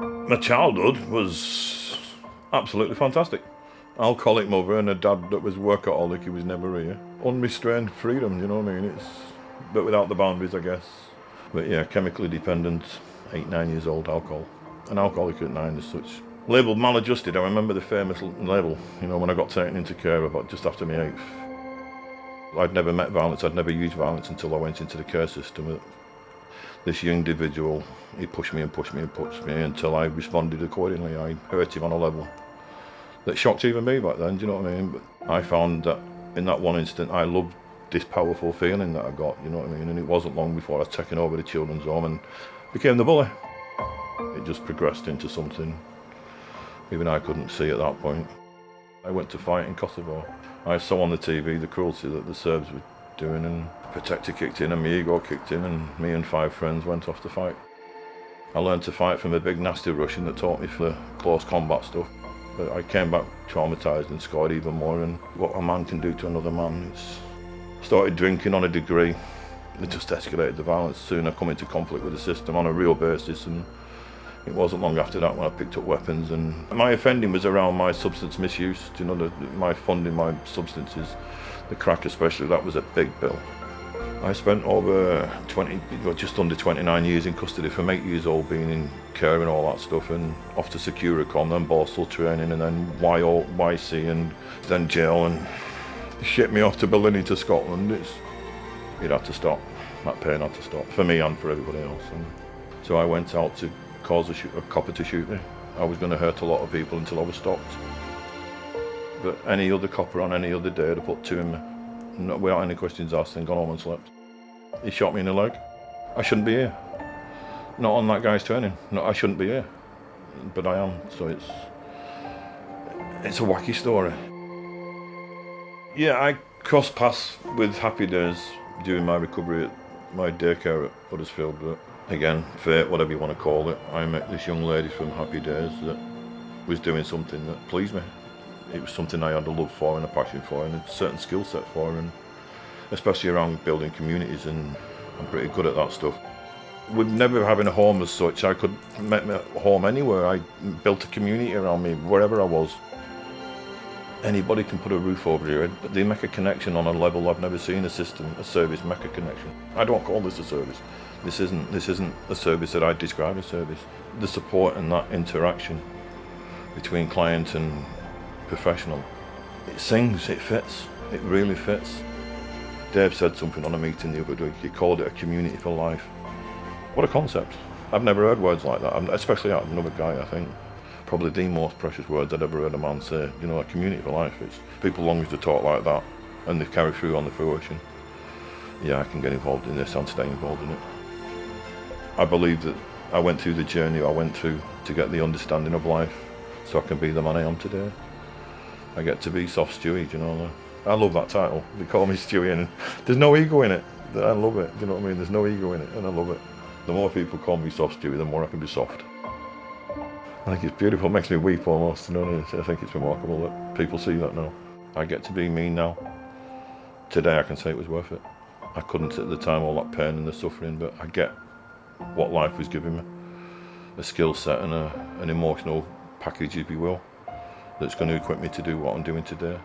My childhood was absolutely fantastic. Alcoholic mother and a dad that was workaholic, he was never here. Unrestrained freedom, you know what I mean? But without the boundaries, I guess. But yeah, chemically dependent, 8, 9 years old, alcohol. An alcoholic at 9 as such. Labelled maladjusted, I remember the famous label, you know, when I got taken into care about just after my 8th. I'd never met violence, I'd never used violence until I went into the care system. This young individual, he pushed me and pushed me and pushed me until I responded accordingly. I hurt him on a level that shocked even me back then, do you know what I mean? But I found that in that one instant, I loved this powerful feeling that I got, you know what I mean? And it wasn't long before I was taken over the children's home and became the bully. It just progressed into something even I couldn't see at that point. I went to fight in Kosovo. I saw on the TV the cruelty that the Serbs were doing, and protector kicked in and my ego kicked in, and me and 5 friends went off to fight. I learned to fight from a big nasty Russian that taught me for close combat stuff. But I came back traumatised and scarred even more, and what a man can do to another man. Started drinking on a degree. It just escalated the violence. Soon I come into conflict with the system on a real basis, and it wasn't long after that when I picked up weapons. And my offending was around my substance misuse. Do you know, my funding my substances, the crack especially, that was a big bill. I spent over just under 29 years in custody from 8 years old, being in care and all that stuff, and off to Securicom, then Borstal training, and then YC, and then jail, and they shipped me off to Berlin to Scotland. It had to stop. That pain had to stop, for me and for everybody else. And so I went out to cause a copper to shoot me. I was going to hurt a lot of people until I was stopped. But any other copper on any other day, they'd put 2 in me, not without any questions asked, and gone home and slept. He shot me in the leg. I shouldn't be here. Not on that guy's training. No, I shouldn't be here. But I am, so it's a wacky story. Yeah, I crossed paths with Happy Days during my recovery at my daycare at Huddersfield. But again, fate, whatever you want to call it, I met this young lady from Happy Days that was doing something that pleased me. It was something I had a love for and a passion for and a certain skill set for, and especially around building communities, and I'm pretty good at that stuff. With never having a home as such, I could make my home anywhere. I built a community around me, wherever I was. Anybody can put a roof over your head. They make a connection on a level I've never seen a service make a connection. I don't call this a service. This isn't a service that I'd describe as service. The support and that interaction between client and professional, it sings, it fits, it really fits. Dave said something on a meeting the other week. He called it a community for life. What a concept. I've never heard words like that, especially out of another guy, I think. Probably the most precious words I'd ever heard a man say. You know, a community for life. It's people longing to talk like that, and they carry through on the fruition. Yeah, I can get involved in this and stay involved in it. I believe that I went through the journey I went through to get the understanding of life, so I can be the man I am today. I get to be Soft Stewie, you know. I love that title. They call me Stewie, and there's no ego in it. I love it, you know what I mean? There's no ego in it, and I love it. The more people call me Soft Stewie, the more I can be soft. I think it's beautiful, it makes me weep almost, you know. I think it's remarkable that people see that now. I get to be me now. Today I can say it was worth it. I couldn't at the time, all that pain and the suffering, but I get what life was giving me. A skill set and an emotional package, if you will, that's going to equip me to do what I'm doing today.